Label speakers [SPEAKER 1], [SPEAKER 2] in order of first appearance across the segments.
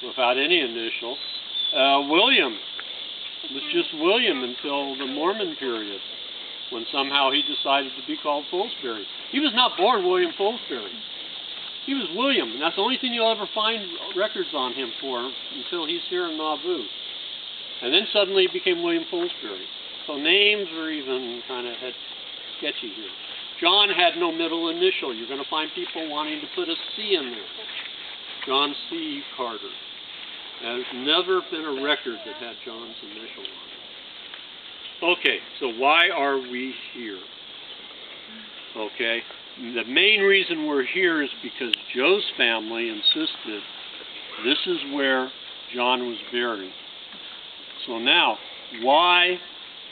[SPEAKER 1] without any initial. William was just William until the Mormon period, when somehow he decided to be called Folsbury. He was not born William Folsbury. He was William, and that's the only thing you'll ever find records on him for until he's here in Nauvoo. And then suddenly he became William Folsbury. So names are even kind of sketchy here. John had no middle initial. You're going to find people wanting to put a C in there. John C. Carter. There's never been a record that had John's initial on it. Okay, so why are we here? Okay, the main reason we're here is because Joe's family insisted this is where John was buried. So now, why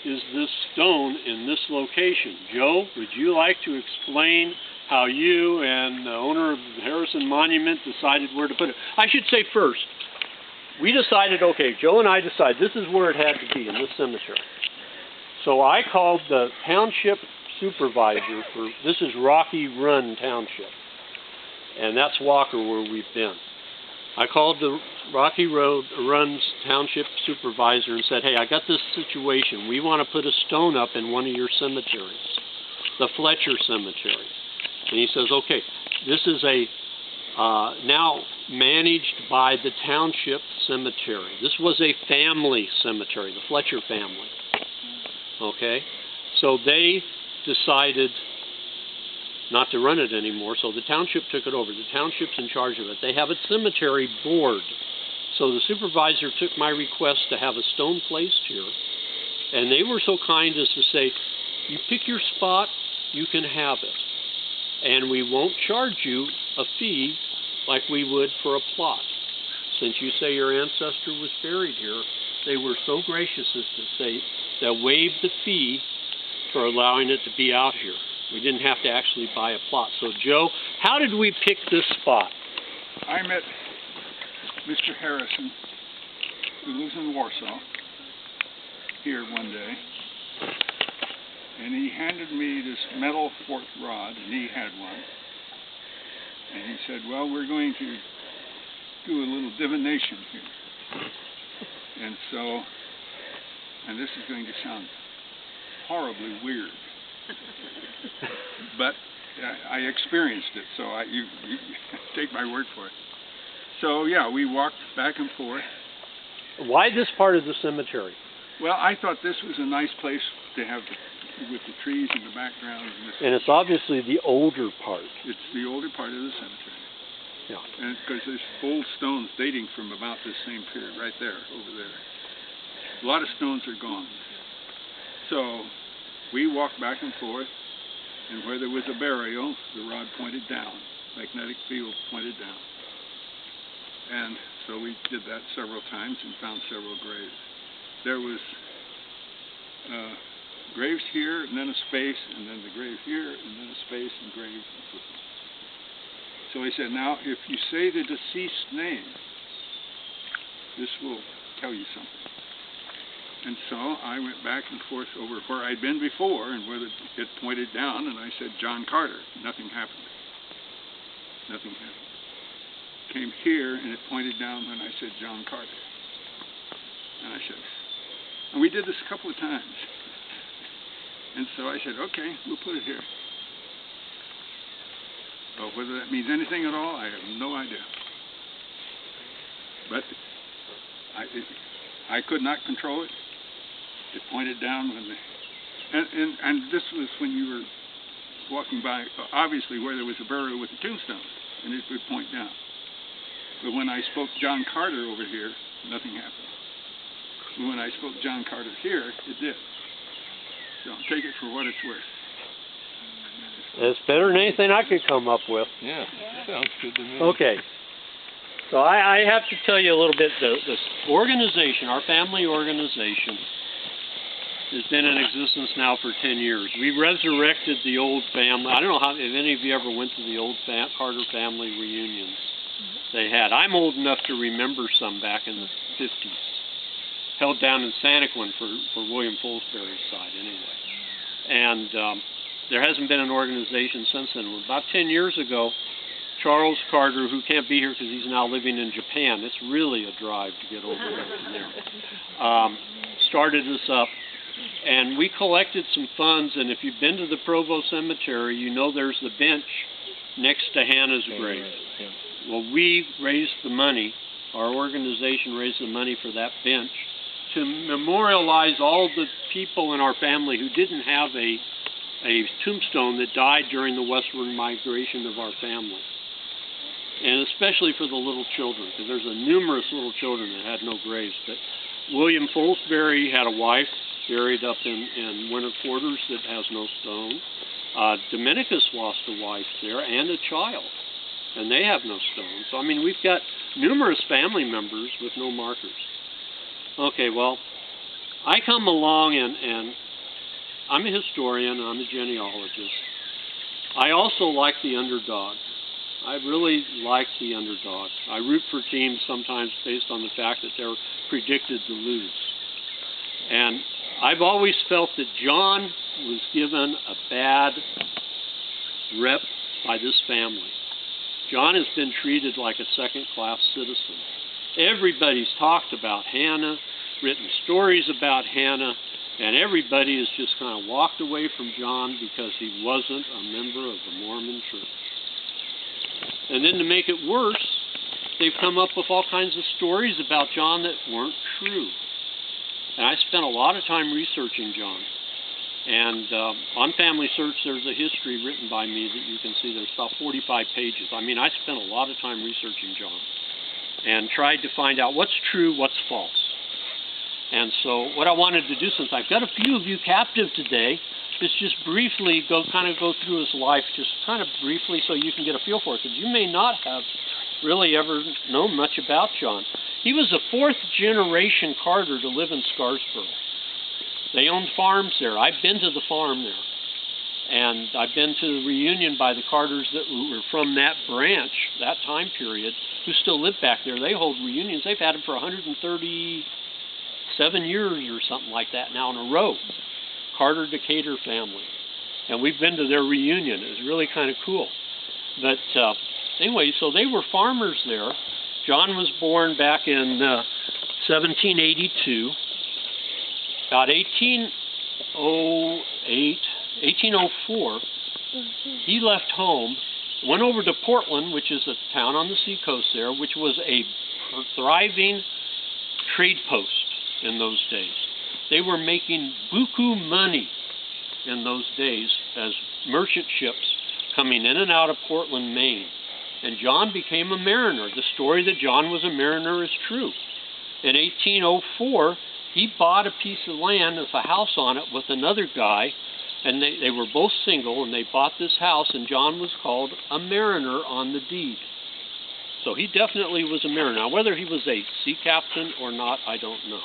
[SPEAKER 1] is this stone in this location? Joe, would you like to explain how you and the owner of the Harrison Monument decided where to put it? I should say first, we decided, okay, Joe and I decided this is where it had to be, in this cemetery. So I called the township supervisor for, this is Rocky Run Township, and that's Walker where we've been. I called the Rocky Run's township supervisor and said, hey, I got this situation. We want to put a stone up in one of your cemeteries, the Fletcher Cemetery. And he says, okay, this is now managed by the township cemetery. This was a family cemetery, the Fletcher family. Okay, so they decided not to run it anymore, so the township took it over. The township's in charge of it. They have a cemetery board. So the supervisor took my request to have a stone placed here, and they were so kind as to say, you pick your spot, you can have it. And we won't charge you a fee like we would for a plot. Since you say your ancestor was buried here, they were so gracious as to say they'll waive the fee for allowing it to be out here. We didn't have to actually buy a plot. So, Joe, how did we pick this spot?
[SPEAKER 2] I met Mr. Harrison, who lives in Warsaw, here one day, and he handed me this metal fork rod, and he had one. And he said, well, we're going to do a little divination here. And so, and this is going to sound horribly weird, but I experienced it, so you take my word for it. So yeah, we walked back and forth.
[SPEAKER 1] Why this part of the cemetery?
[SPEAKER 2] Well, I thought this was a nice place to have with the trees in the background.
[SPEAKER 1] And it's obviously the older part.
[SPEAKER 2] It's the older part of the cemetery.
[SPEAKER 1] Yeah.
[SPEAKER 2] And because there's old stones dating from about this same period, right there, over there. A lot of stones are gone. So we walked back and forth, and where there was a burial, the rod pointed down, magnetic field pointed down. And so we did that several times and found several graves. There was graves here, and then a space, and then the grave here, and then a space, and grave, and so on. So he said, now, if you say the deceased name, this will tell you something. And so I went back and forth over where I'd been before and where it pointed down, and I said, John Carter. Nothing happened. Nothing happened. Came here, and it pointed down when I said John Carter. And I said, and we did this a couple of times. And so I said, okay, we'll put it here. Well, whether that means anything at all, I have no idea. But I could not control it. It pointed down when and this was when you were walking by, obviously where there was a burial with the tombstone, and it would point down. But when I spoke John Carter over here, nothing happened. But when I spoke John Carter here, it did. So take it for what it's worth.
[SPEAKER 1] It's better than anything I could come up with.
[SPEAKER 3] Yeah, sounds good to me.
[SPEAKER 1] Okay. So I have to tell you a little bit, this organization, our family organization, has been in existence now for 10 years. We resurrected the old family. I don't know if any of you ever went to the old Carter family reunions they had. I'm old enough to remember some back in the 50s. Held down in Santaquin for William Folsbury's side, anyway. And there hasn't been an organization since then. About 10 years ago, Charles Carter, who can't be here because he's now living in Japan. It's really a drive to get over there from there. Started this up, and we collected some funds. And if you've been to the Provo Cemetery, you know there's the bench next to Hannah's grave. Well, we raised the money. Our organization raised the money for that bench to memorialize all the people in our family who didn't have a tombstone that died during the westward migration of our family. And especially for the little children, because there's numerous little children that had no graves. But William Folsbury had a wife buried up in winter quarters that has no stone. Dominicus lost a wife there and a child, and they have no stone. So, I mean, we've got numerous family members with no markers. Okay, well, I come along and I'm a historian, I'm a genealogist. I also like the underdog. I really like the underdog. I root for teams sometimes based on the fact that they're predicted to lose. And I've always felt that John was given a bad rep by this family. John has been treated like a second-class citizen. Everybody's talked about Hannah, written stories about Hannah, and everybody has just kind of walked away from John because he wasn't a member of the Mormon Church. And then to make it worse, they've come up with all kinds of stories about John that weren't true. And I spent a lot of time researching John. And on Family Search, there's a history written by me that you can see. There's about 45 pages. I mean, I spent a lot of time researching John and tried to find out what's true, what's false. And so what I wanted to do, since I've got a few of you captive today, is just briefly go through his life, just kind of briefly so you can get a feel for it, because you may not have really ever known much about John. He was a fourth-generation Carter to live in Scarsboro. They owned farms there. I've been to the farm there. And I've been to the reunion by the Carters that were from that branch, that time period, who still live back there. They hold reunions. They've had them for 137 years or something like that now in a row. Carter Decatur family. And we've been to their reunion. It was really kind of cool. But anyway, so they were farmers there. John was born back in 1782. About 1804, he left home, went over to Portland, which is a town on the seacoast there, which was a thriving trade post in those days. They were making buku money in those days as merchant ships coming in and out of Portland, Maine. And John became a mariner. The story that John was a mariner is true. In 1804, he bought a piece of land with a house on it with another guy, and they were both single, and they bought this house, and John was called a mariner on the deed. So he definitely was a mariner. Now, whether he was a sea captain or not, I don't know.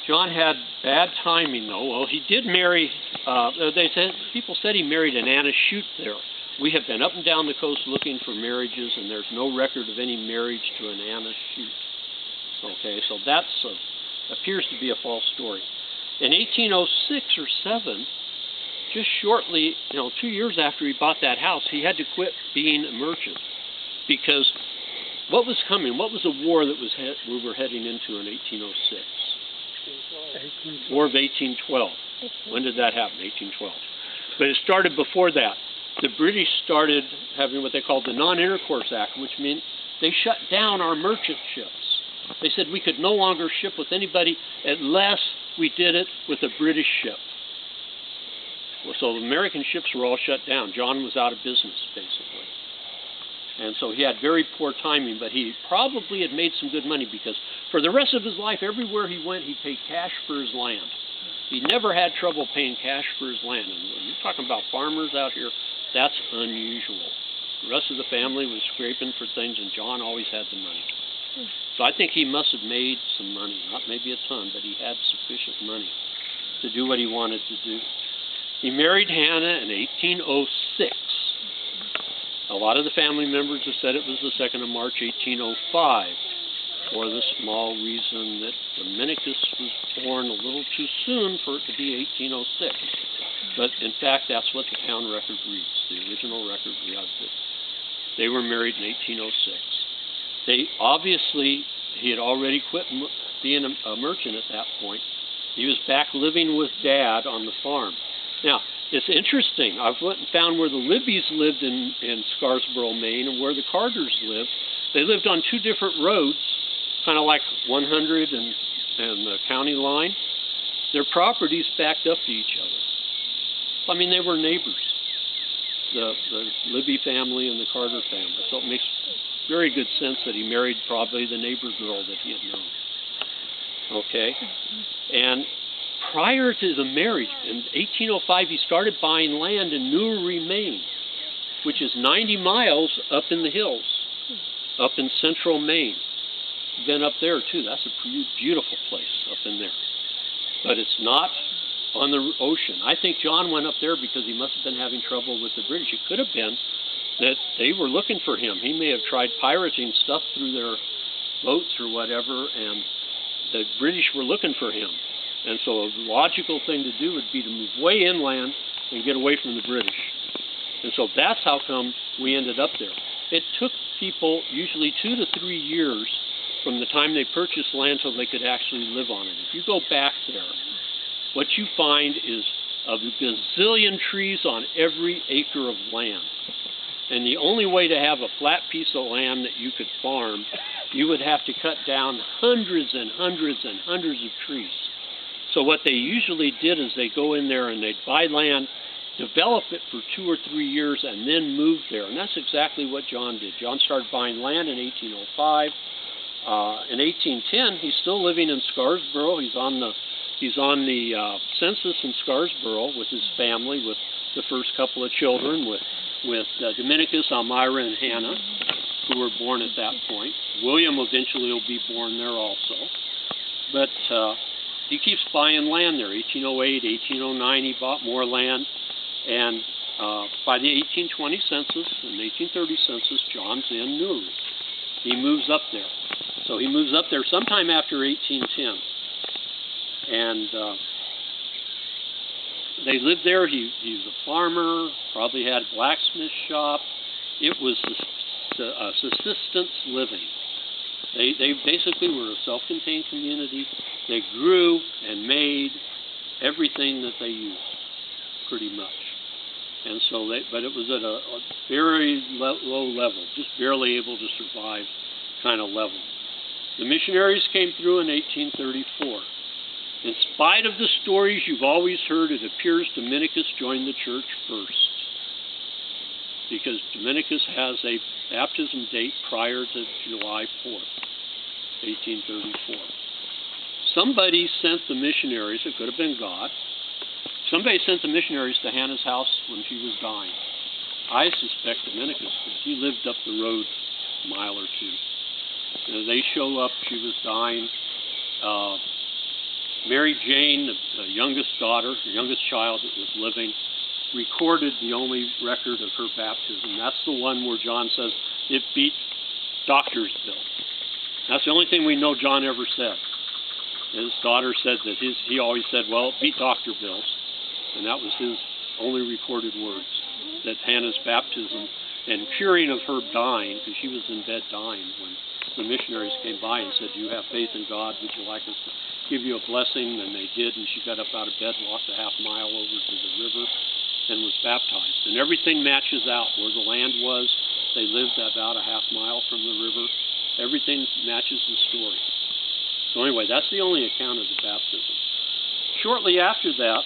[SPEAKER 1] John had bad timing, though. Well, he did marry, people said he married an Anna Shute there. We have been up and down the coast looking for marriages, and there's no record of any marriage to an Anna Shute. Okay, so that appears to be a false story. In 1806 or 7, just shortly, 2 years after he bought that house, he had to quit being a merchant because what was coming? What was the war that we were heading into in 1806? War of 1812. When did that happen? 1812. But it started before that. The British started having what they called the Non-Intercourse Act, which meant they shut down our merchant ships. They said we could no longer ship with anybody unless we did it with a British ship. Well, so the American ships were all shut down. John was out of business, basically. And so he had very poor timing, but he probably had made some good money because for the rest of his life, everywhere he went, he paid cash for his land. He never had trouble paying cash for his land. And when you're talking about farmers out here, that's unusual. The rest of the family was scraping for things, and John always had the money. So I think he must have made some money, not maybe a ton, but he had sufficient money to do what he wanted to do. He married Hannah in 1806. A lot of the family members have said it was the 2nd of March, 1805, for the small reason that Dominicus was born a little too soon for it to be 1806. But in fact, that's what the town record reads. The original record reads it They were married in 1806. He had already quit being a merchant at that point. He was back living with Dad on the farm. Now, it's interesting. I've went and found where the Libbies lived in Scarsboro, Maine, and where the Carters lived. They lived on two different roads, kind of like 100 and the county line. Their properties backed up to each other. I mean, they were neighbors, the Libby family and the Carter family. So it makes very good sense that he married probably the neighbor girl that he had known. Okay? And prior to the marriage, in 1805, he started buying land in Newry, Maine, which is 90 miles up in the hills, up in central Maine. Been up there, too. That's a beautiful place up in there. But it's not on the ocean. I think John went up there because he must have been having trouble with the British. It could have been that they were looking for him. He may have tried pirating stuff through their boats or whatever, and the British were looking for him. And so a logical thing to do would be to move way inland and get away from the British. And so that's how come we ended up there. It took people usually 2 to 3 years from the time they purchased land till they could actually live on it. If you go back there, what you find is a gazillion trees on every acre of land. And the only way to have a flat piece of land that you could farm, you would have to cut down hundreds and hundreds and hundreds of trees. So what they usually did is they go in there and they'd buy land, develop it for 2 or 3 years, and then move there. And that's exactly what John did. John started buying land in 1805. In 1810, he's still living in Scarsboro. He's on the census in Scarsboro with his family, with the first couple of children, with Dominicus, Elmira, and Hannah, who were born at that point. William eventually will be born there also. But he keeps buying land there. 1808, 1809, he bought more land. And by the 1820 census and 1830 census, John's in Newry. He moves up there. So he moves up there sometime after 1810. And they lived there. He was a farmer, probably had a blacksmith shop. It was subsistence living. They basically were a self-contained community. They grew and made everything that they used, pretty much. And so but it was at a very low level, just barely able to survive kind of level. The missionaries came through in 1834. In spite of the stories you've always heard, it appears Dominicus joined the church first, because Dominicus has a baptism date prior to July 4th, 1834. Somebody sent the missionaries, it could have been God, somebody sent the missionaries to Hannah's house when she was dying. I suspect Dominicus, because he lived up the road a mile or two. And they show up, she was dying. Mary Jane, the youngest daughter, the youngest child that was living, recorded the only record of her baptism. That's the one where John says it beat doctor's bill. That's the only thing we know John ever said. His daughter said that he always said, well, it beat doctor bills. And that was his only recorded words, that Hannah's baptism and curing of her dying, because she was in bed dying when the missionaries came by and said, do you have faith in God? Would you like us to give you a blessing? And they did, and she got up out of bed, walked a half mile over to the river, and was baptized. And everything matches out. Where the land was, they lived about a half mile from the river. Everything matches the story. So anyway, that's the only account of the baptism. Shortly after that,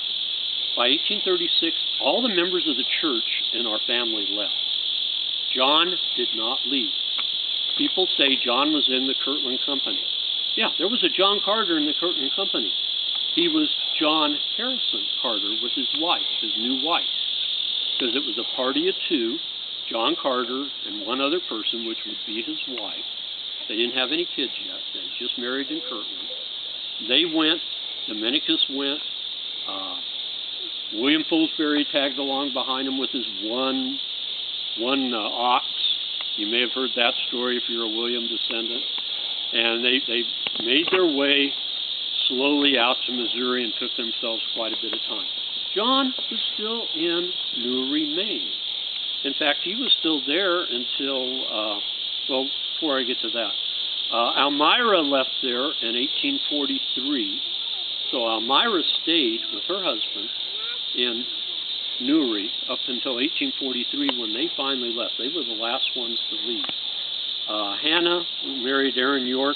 [SPEAKER 1] by 1836, all the members of the church in our family left. John did not leave. People say John was in the Kirtland Company. Yeah, there was a John Carter in the Kirtland Company. He was John Harrison Carter with his wife, his new wife. Because it was a party of two, John Carter and one other person, which would be his wife. They didn't have any kids yet. They had just married in Kirtland. They went. Dominicus went. William Folsbury tagged along behind him with his one ox. You may have heard that story if you're a William descendant. And they made their way slowly out to Missouri and took themselves quite a bit of time. John was still in Newry, Maine. In fact, he was still there until, well, before I get to that. Elmira left there in 1843. So Elmira stayed with her husband in Newry up until 1843 when they finally left. They were the last ones to leave. Hannah married Aaron York.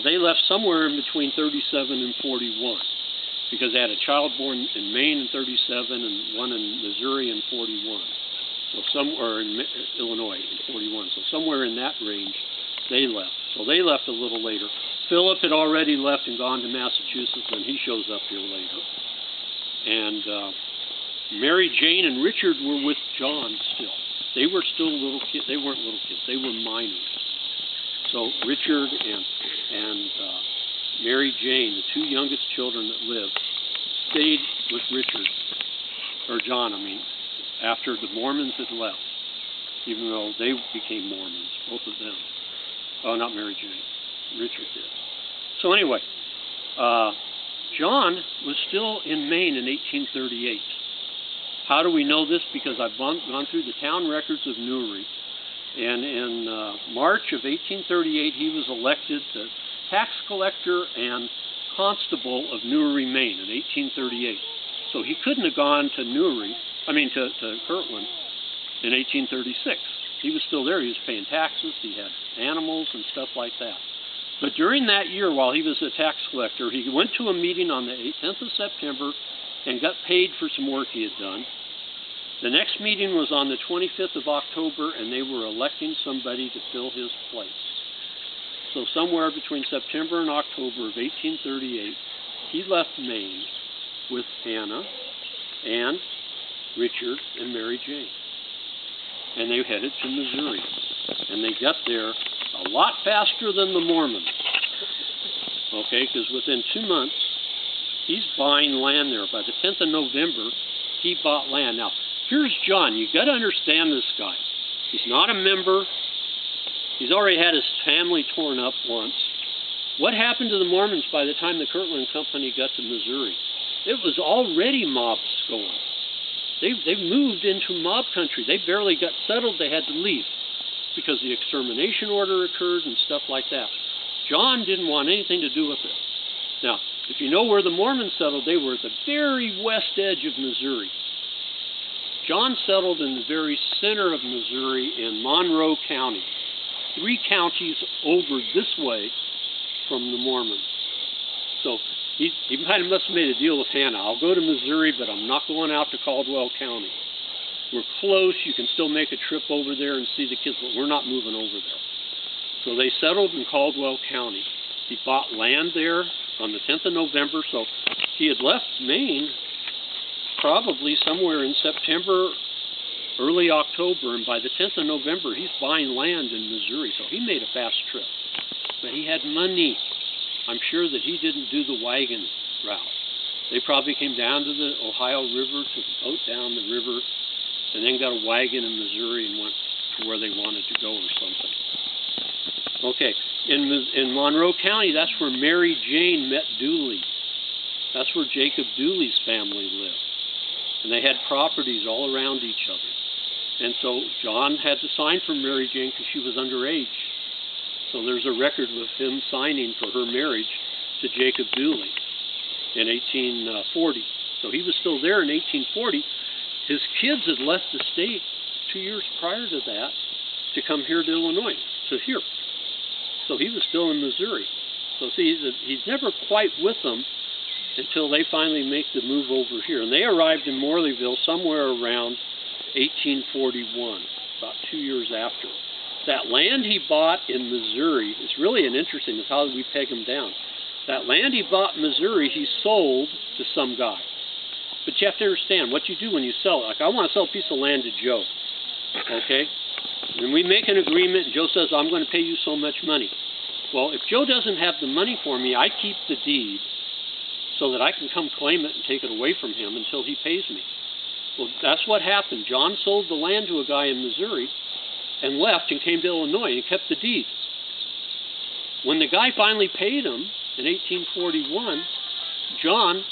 [SPEAKER 1] They left somewhere in between 37 and 41 because they had a child born in Maine in 37 and one in Missouri in 41. So or in Illinois in 41. So somewhere in that range they left. So they left a little later. Philip had already left and gone to Massachusetts, and he shows up here later. And Mary Jane and Richard were with John still. They were still little kids. They weren't little kids. They were minors. So Richard and Mary Jane, the two youngest children that lived, stayed with Richard, or John, I mean, after the Mormons had left, even though they became Mormons, both of them. Oh, not Mary Jane. Richard did. So anyway, John was still in Maine in 1838. How do we know this? Because I've gone through the town records of Newry, and in March of 1838 he was elected the tax collector and constable of Newry, Maine in 1838. So he couldn't have gone to to Kirtland in 1836. He was still there. He was paying taxes. He had animals and stuff like that. But during that year, while he was a tax collector, he went to a meeting on the 10th of September and got paid for some work he had done. The next meeting was on the 25th of October, and they were electing somebody to fill his place. So somewhere between September and October of 1838, he left Maine with Hannah and Richard and Mary Jane. And they headed to Missouri. And they got there a lot faster than the Mormons. Okay, because within 2 months, he's buying land there. By the 10th of November, he bought land. Now, here's John. You've got to understand this guy. He's not a member. He's already had his family torn up once. What happened to the Mormons by the time the Kirtland Company got to Missouri? It was already mobs going. They moved into mob country. They barely got settled. They had to leave because the extermination order occurred and stuff like that. John didn't want anything to do with it. Now, if you know where the Mormons settled, they were at the very west edge of Missouri. John settled in the very center of Missouri in Monroe County, 3 counties over this way from the Mormons. So he must have made a deal with Hannah. I'll go to Missouri, but I'm not going out to Caldwell County. We're close. You can still make a trip over there and see the kids, but we're not moving over there. So they settled in Caldwell County. He bought land there on the 10th of November, so he had left Maine probably somewhere in September, early October, and by the 10th of November, he's buying land in Missouri, so he made a fast trip. But he had money. I'm sure that he didn't do the wagon route. They probably came down to the Ohio River, took a boat down the river, and then got a wagon in Missouri and went to where they wanted to go or something. Okay, in Monroe County, that's where Mary Jane met Dooley. That's where Jacob Dooley's family lived. And they had properties all around each other. And so John had to sign for Mary Jane because she was underage. So there's a record of him signing for her marriage to Jacob Dooley in 1840. So he was still there in 1840. His kids had left the state 2 years prior to that to come here to Illinois, to here. So he was still in Missouri. So see, he's never quite with them until they finally make the move over here. And they arrived in Morleyville somewhere around 1841, about 2 years after. That land he bought in Missouri is really an interesting, is how we peg him down. That land he bought in Missouri, he sold to some guy. But you have to understand what you do when you sell it. Like, I want to sell a piece of land to Joe, okay? And we make an agreement, and Joe says, I'm going to pay you so much money. Well, if Joe doesn't have the money for me, I keep the deed so that I can come claim it and take it away from him until he pays me. Well, that's what happened. John sold the land to a guy in Missouri and left and came to Illinois and kept the deed. When the guy finally paid him in 1841, John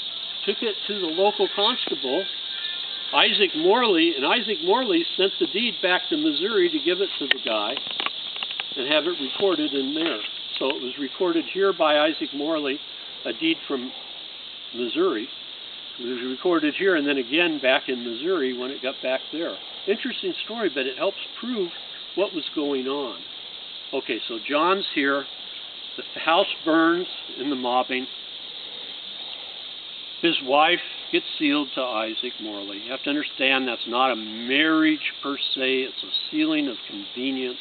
[SPEAKER 1] took it to the local constable Isaac Morley, and Isaac Morley sent the deed back to Missouri to give it to the guy and have it recorded in there. So it was recorded here by Isaac Morley, a deed from Missouri. It was recorded here and then again back in Missouri when it got back there. Interesting story, but it helps prove what was going on. Okay, so John's here. The house burns in the mobbing. His wife gets sealed to Isaac Morley. You have to understand that's not a marriage per se. It's a sealing of convenience.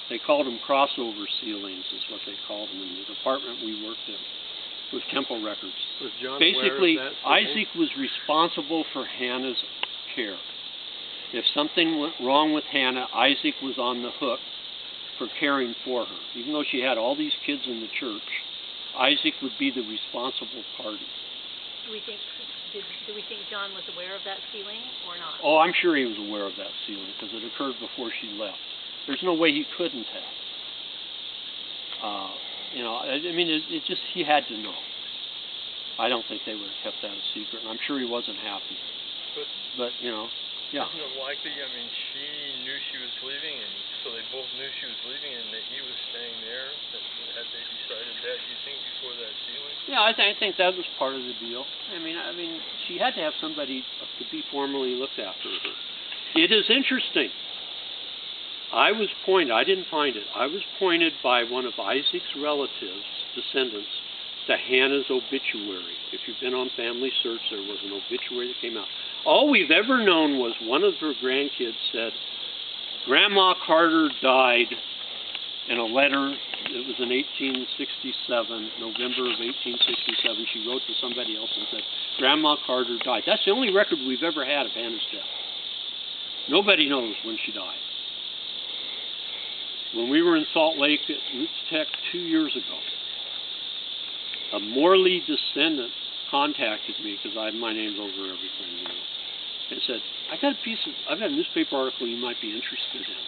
[SPEAKER 1] They called them crossover sealings is what they called them in the department we worked in with temple records.
[SPEAKER 3] Was John
[SPEAKER 1] Basically,
[SPEAKER 3] aware of that sealing?
[SPEAKER 1] Isaac was responsible for Hannah's care. If something went wrong with Hannah, Isaac was on the hook for caring for her. Even though she had all these kids in the church, Isaac would be the responsible party.
[SPEAKER 4] Do we think John was aware of that sealing or not?
[SPEAKER 1] Oh, I'm sure he was aware of that sealing because it occurred before she left. There's no way he couldn't have. You know, I mean, it just, he had to know. I don't think they would have kept that a secret, and I'm sure he wasn't happy. But you know, yeah.
[SPEAKER 3] Isn't it likely? I mean, she knew she was leaving, and so they both knew she was leaving, and that he was staying there. Had they decided that, you think, before that sealing?
[SPEAKER 1] Yeah, I think that was part of the deal. I mean, she had to have somebody to be formally looked after her. It is interesting. I was pointed. I didn't find it. I was pointed by one of Isaac's relatives, descendants, to Hannah's obituary. If you've been on Family Search, there was an obituary that came out. All we've ever known was one of her grandkids said, Grandma Carter died in a letter. It was in 1867, November of 1867. She wrote to somebody else and said, Grandma Carter died. That's the only record we've ever had of Hannah's death. Nobody knows when she died. When we were in Salt Lake at Roots Tech 2 years ago, a Morley descendant contacted me because my name's over everything, you know, and said, I've got a newspaper article you might be interested in.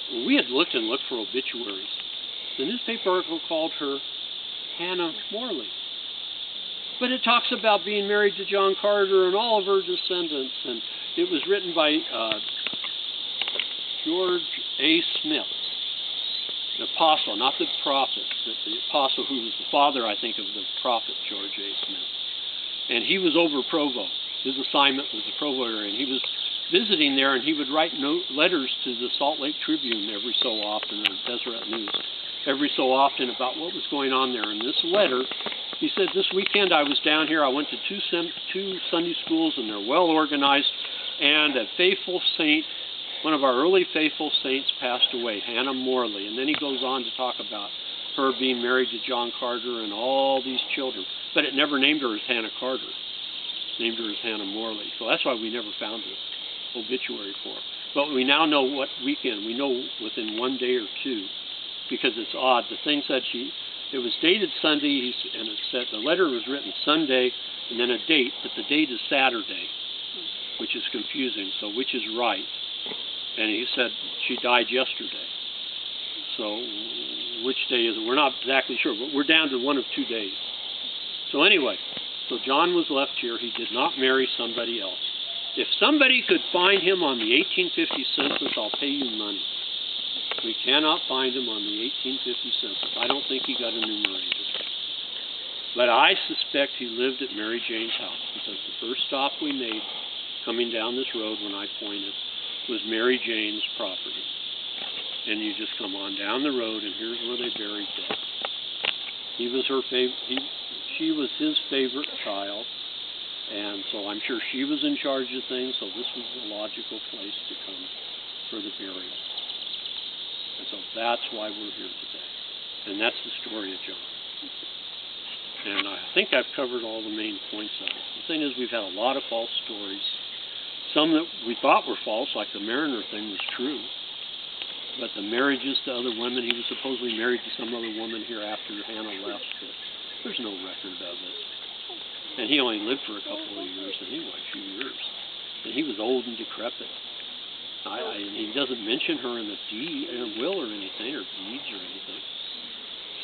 [SPEAKER 1] Well, we had looked for obituaries. The newspaper article called her Hannah Morley. But it talks about being married to John Carter and all of her descendants, and it was written by George A. Smith. The apostle, not the prophet, but the apostle who was the father, I think, of the prophet George A. Smith. And he was over Provo. His assignment was the Provo area, and he was visiting there, and he would write letters to the Salt Lake Tribune every so often, or Deseret News, every so often about what was going on there. In this letter, he said, this weekend I was down here. I went to two Sunday schools, and they're well organized, and a faithful saint, one of our early faithful saints, passed away, Hannah Morley. And then he goes on to talk about her being married to John Carter and all these children. But it never named her as Hannah Carter. It named her as Hannah Morley. So that's why we never found an obituary for her. But we now know what weekend. We know within 1 day or two, because it's odd. The thing said it was dated Sunday, and it said the letter was written Sunday, and then a date, but the date is Saturday, which is confusing. So which is right? And he said she died yesterday. So which day is it? We're not exactly sure, but we're down to 1 of 2 days. So anyway, so John was left here. He did not marry somebody else. If somebody could find him on the 1850 census, I'll pay you money. We cannot find him on the 1850 census. I don't think he got enumerated. But I suspect he lived at Mary Jane's house, because the first stop we made coming down this road when I pointed was Mary Jane's property. And you just come on down the road, and here's where they buried Dad. He was her she was his favorite child, and so I'm sure she was in charge of things, so this was the logical place to come for the burial. And so that's why we're here today. And that's the story of John. And I think I've covered all the main points of it. The thing is, we've had a lot of false stories. Some that we thought were false, like the Mariner thing, was true. But the marriages to other women, he was supposedly married to some other woman here after Hannah left, but there's no record of it. And he only lived for a couple of years anyway, a few years. And he was old and decrepit. And he doesn't mention her in the will or anything, or deeds or anything.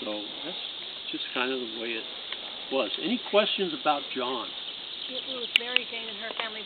[SPEAKER 1] So that's just kind of the way it was. Any questions about John?
[SPEAKER 4] It was Mary Jane and her family.